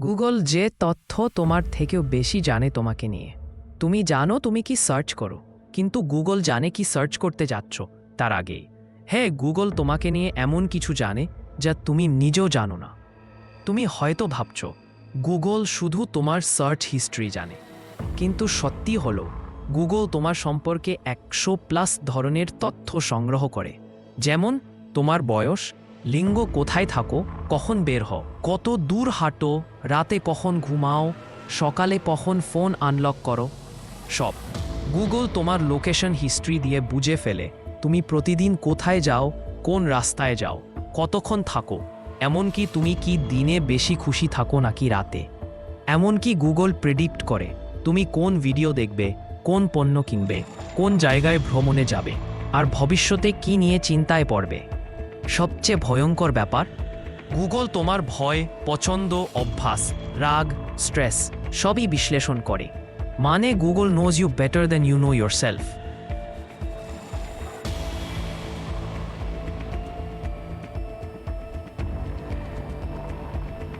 Google যে তথ্য তোমার থেকেও বেশি জানে তোমাকে নিয়ে। তুমি জানো তুমি কি সার্চ করো, কিন্তু গুগল জানে কি সার্চ করতে যাচ্ছ তার আগেই। হ্যাঁ, গুগল তোমাকে নিয়ে এমন কিছু জানে যা তুমি নিজেও জানো না। তুমি হয়তো ভাবছ গুগল শুধু তোমার সার্চ হিস্ট্রি জানে, কিন্তু সত্যি হলো গুগল তোমার সম্পর্কে 100+ ধরনের তথ্য সংগ্রহ করে। যেমন তোমার বয়স, লিঙ্গ, কোথায় থাকো, কখন বের হও, কত দূর হাঁটো, রাতে কখন ঘুমাও, সকালে কখন ফোন আনলক করো, সব। গুগল তোমার লোকেশন হিস্ট্রি দিয়ে বুঝে ফেলে তুমি প্রতিদিন কোথায় যাও, কোন রাস্তায় যাও, কতক্ষণ থাকো, এমনকি তুমি কি দিনে বেশি খুশি থাকো নাকি রাতে। এমনকি গুগল প্রেডিক্ট করে তুমি কোন ভিডিও দেখবে, কোন পণ্য কিনবে, কোন জায়গায় ভ্রমণে যাবে, আর ভবিষ্যতে কি নিয়ে চিন্তায় পড়বে। সবচেয়ে ভয়ঙ্কর ব্যাপার, গুগল তোমার ভয়, পছন্দ, অভ্যাস, রাগ, স্ট্রেস সবই বিশ্লেষণ করে। মানে Google knows you better than you know yourself.